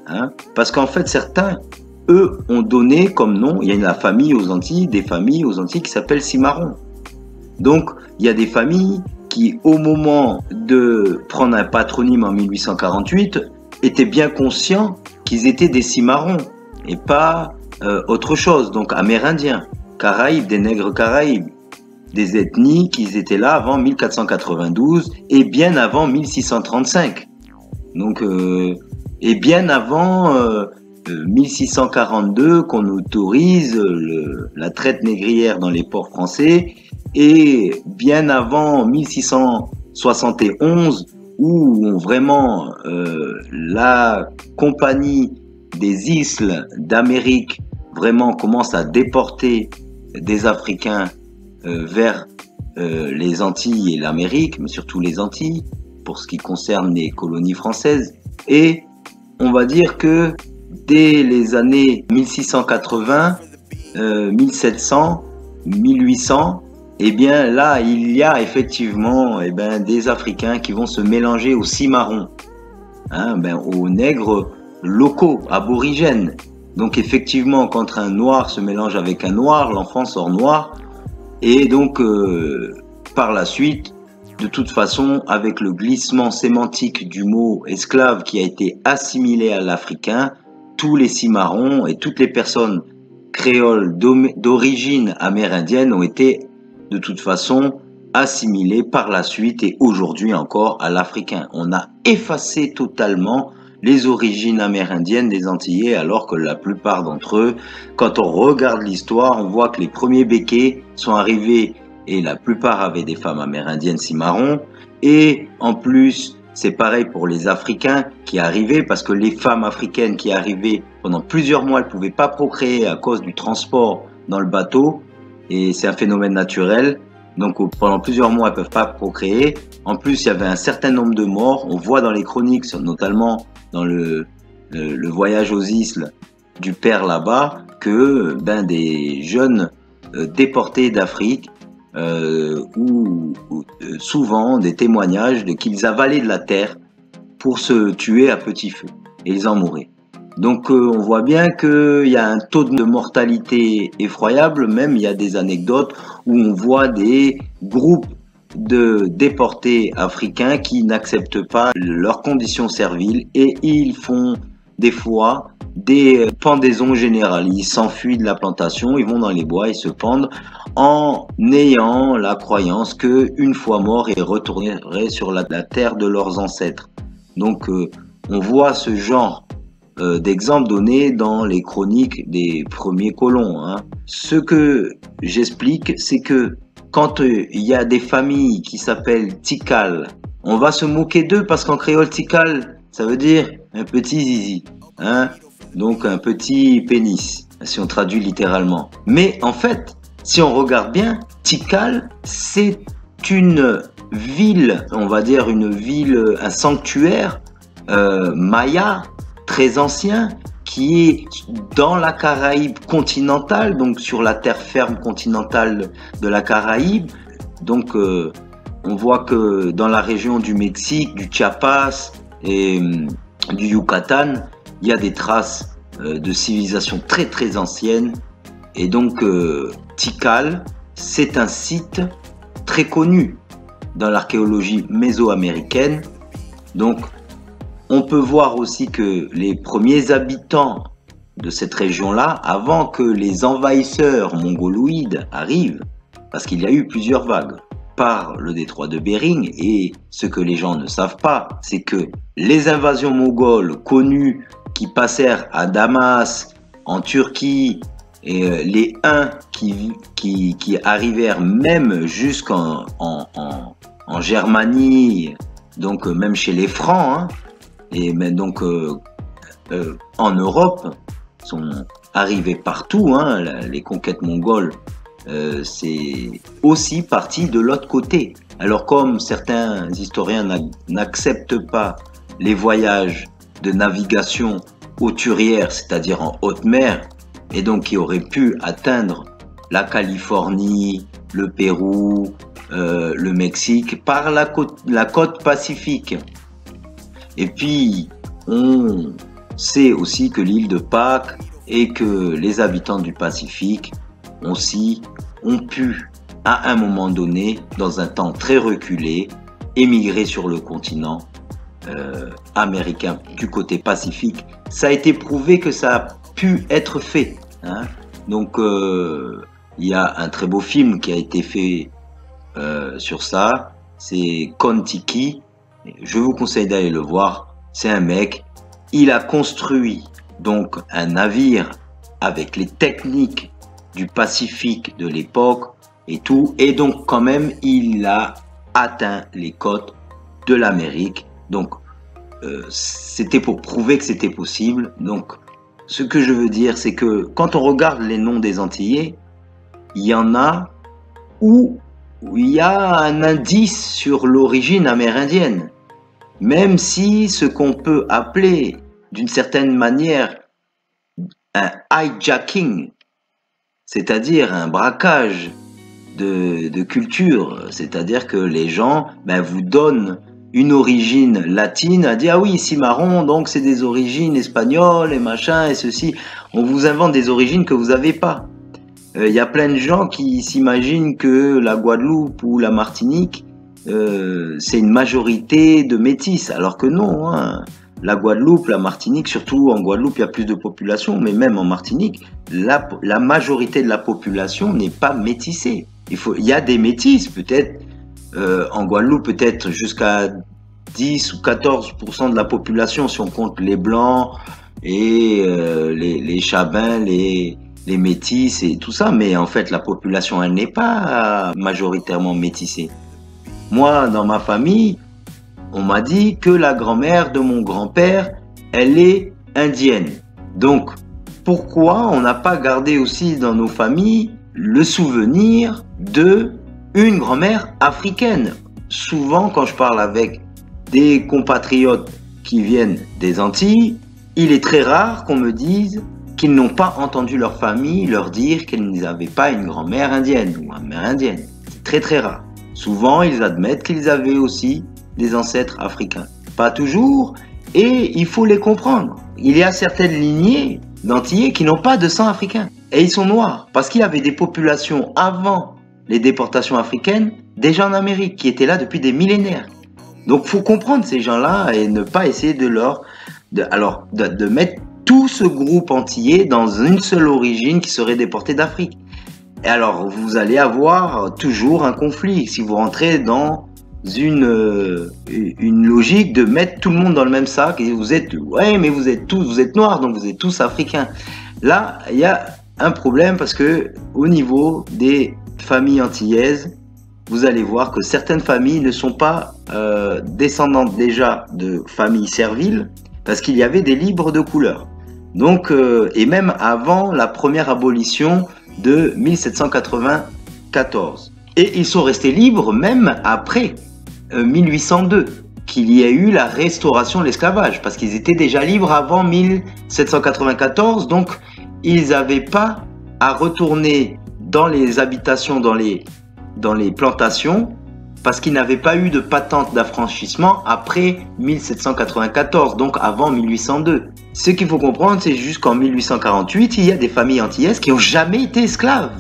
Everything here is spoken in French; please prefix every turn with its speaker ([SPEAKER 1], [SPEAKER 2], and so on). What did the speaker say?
[SPEAKER 1] hein, parce qu'en fait, certains, eux, ont donné comme nom, il y a la famille aux Antilles, des familles aux Antilles qui s'appellent Cimarron. Donc, il y a des familles qui, au moment de prendre un patronyme en 1848, étaient bien conscients qu'ils étaient des Cimarrons et pas autre chose, donc amérindiens, Caraïbes, des nègres Caraïbes, des ethnies qui étaient là avant 1492 et bien avant 1635. Donc, et bien avant 1642 qu'on autorise la traite négrière dans les ports français, et bien avant 1671 où vraiment la compagnie des Isles d'Amérique vraiment commence à déporter des Africains vers les Antilles et l'Amérique, mais surtout les Antilles, pour ce qui concerne les colonies françaises. Et on va dire que dès les années 1680, 1700, 1800, eh bien là, il y a effectivement des Africains qui vont se mélanger aux Cimarrons, hein, aux nègres locaux, aborigènes. Donc effectivement, quand un noir se mélange avec un noir, l'enfant sort noir. Et donc, par la suite, de toute façon, avec le glissement sémantique du mot esclave qui a été assimilé à l'africain, tous les Cimarrons et toutes les personnes créoles d'origine amérindienne ont été de toute façon assimilés par la suite et aujourd'hui encore à l'africain. On a effacé totalement les origines amérindiennes des Antillais, alors que la plupart d'entre eux, quand on regarde l'histoire, on voit que les premiers béquets sont arrivés et la plupart avaient des femmes amérindiennes Cimarrons. Et en plus, c'est pareil pour les Africains qui arrivaient, parce que les femmes africaines qui arrivaient pendant plusieurs mois, elles ne pouvaient pas procréer à cause du transport dans le bateau. Et c'est un phénomène naturel, donc pendant plusieurs mois, elles ne peuvent pas procréer. En plus, il y avait un certain nombre de morts. On voit dans les chroniques, notamment dans le voyage aux Isles du père là-bas, que des jeunes déportés d'Afrique, ou souvent des témoignages qu'ils avalaient de la terre pour se tuer à petit feu, et ils en mouraient. Donc on voit bien qu'il y a un taux de mortalité effroyable. Même il y a des anecdotes où on voit des groupes de déportés africains qui n'acceptent pas leurs conditions serviles et ils font des fois des pendaisons générales. Ils s'enfuient de la plantation, ils vont dans les bois, ils se pendent en ayant la croyance qu'une fois morts, ils retourneraient sur la terre de leurs ancêtres. Donc on voit ce genre d'exemples donnés dans les chroniques des premiers colons, hein. Ce que j'explique, c'est que quand il y a des familles qui s'appellent Tikal, on va se moquer d'eux parce qu'en créole Tikal, ça veut dire un petit zizi, hein, donc un petit pénis, si on traduit littéralement. Mais en fait, si on regarde bien, Tikal, c'est une ville, on va dire une ville, un sanctuaire maya, très ancien, qui est dans la Caraïbe continentale, donc sur la terre ferme continentale de la Caraïbe. Donc on voit que dans la région du Mexique, du Chiapas et du Yucatan, il y a des traces de civilisation très très anciennes. Et donc Tikal, c'est un site très connu dans l'archéologie mésoaméricaine. Donc on peut voir aussi que les premiers habitants de cette région-là, avant que les envahisseurs mongoloïdes arrivent, parce qu'il y a eu plusieurs vagues par le détroit de Bering, et ce que les gens ne savent pas, c'est que les invasions mongoles connues qui passèrent à Damas, en Turquie, et les Huns qui arrivèrent même jusqu'en Germanie, donc même chez les Francs, hein, et même donc en Europe, sont arrivés partout, hein, les conquêtes mongoles, c'est aussi parti de l'autre côté. Alors comme certains historiens n'acceptent pas les voyages de navigation hauturière, c'est-à-dire en haute mer, et donc qui auraient pu atteindre la Californie, le Pérou, le Mexique, par la côte pacifique. Et puis, on sait aussi que l'île de Pâques et que les habitants du Pacifique aussi ont pu, à un moment donné, dans un temps très reculé, émigrer sur le continent américain du côté Pacifique. Ça a été prouvé que ça a pu être fait, hein. Donc, il y a un très beau film qui a été fait sur ça, c'est Kon-Tiki. Je vous conseille d'aller le voir. C'est un mec, il a construit donc un navire avec les techniques du Pacifique de l'époque et tout, et donc quand même il a atteint les côtes de l'Amérique. Donc c'était pour prouver que c'était possible. Donc ce que je veux dire, c'est que quand on regarde les noms des Antillais, il y en a où il y a un indice sur l'origine amérindienne, même si ce qu'on peut appeler d'une certaine manière un hijacking, c'est-à-dire un braquage de culture, c'est-à-dire que les gens vous donnent une origine latine, à dire ah oui, Cimarron, donc c'est des origines espagnoles et machin et ceci. On vous invente des origines que vous n'avez pas. Y a plein de gens qui s'imaginent que la Guadeloupe ou la Martinique, c'est une majorité de métis, alors que non, hein. La Guadeloupe, la Martinique, surtout en Guadeloupe, il y a plus de population, mais même en Martinique, la majorité de la population n'est pas métissée. Il y a des métis, peut-être, en Guadeloupe, peut-être jusqu'à 10 ou 14% de la population, si on compte les Blancs et les Chabins, les métis et tout ça, mais en fait, la population, elle n'est pas majoritairement métissée. Moi, dans ma famille, on m'a dit que la grand-mère de mon grand-père, elle est indienne. Donc, pourquoi on n'a pas gardé aussi dans nos familles le souvenir de une grand-mère africaine? Souvent, quand je parle avec des compatriotes qui viennent des Antilles, il est très rare qu'on me dise qu'ils n'ont pas entendu leur famille leur dire qu'ils n'avaient pas une grand-mère indienne ou une mère indienne. C'est très très rare. Souvent, ils admettent qu'ils avaient aussi des ancêtres africains. Pas toujours, et il faut les comprendre. Il y a certaines lignées d'Antillais qui n'ont pas de sang africain, et ils sont noirs, parce qu'il y avait des populations avant les déportations africaines, déjà en Amérique, qui étaient là depuis des millénaires. Donc, il faut comprendre ces gens-là et ne pas essayer de mettre tout ce groupe antillais dans une seule origine qui serait déportée d'Afrique. Et alors, vous allez avoir toujours un conflit si vous rentrez dans une logique de mettre tout le monde dans le même sac et vous êtes noirs, donc vous êtes tous africains. Là, il y a un problème parce que au niveau des familles antillaises, vous allez voir que certaines familles ne sont pas descendantes déjà de familles serviles parce qu'il y avait des libres de couleur. Donc, et même avant la première abolition de 1794. Et ils sont restés libres même après 1802, qu'il y a eu la restauration de l'esclavage, parce qu'ils étaient déjà libres avant 1794, donc ils n'avaient pas à retourner dans les habitations, dans les plantations, parce qu'ils n'avaient pas eu de patente d'affranchissement après 1794, donc avant 1802. Ce qu'il faut comprendre, c'est juste qu'en 1848, il y a des familles antillaises qui n'ont jamais été esclaves.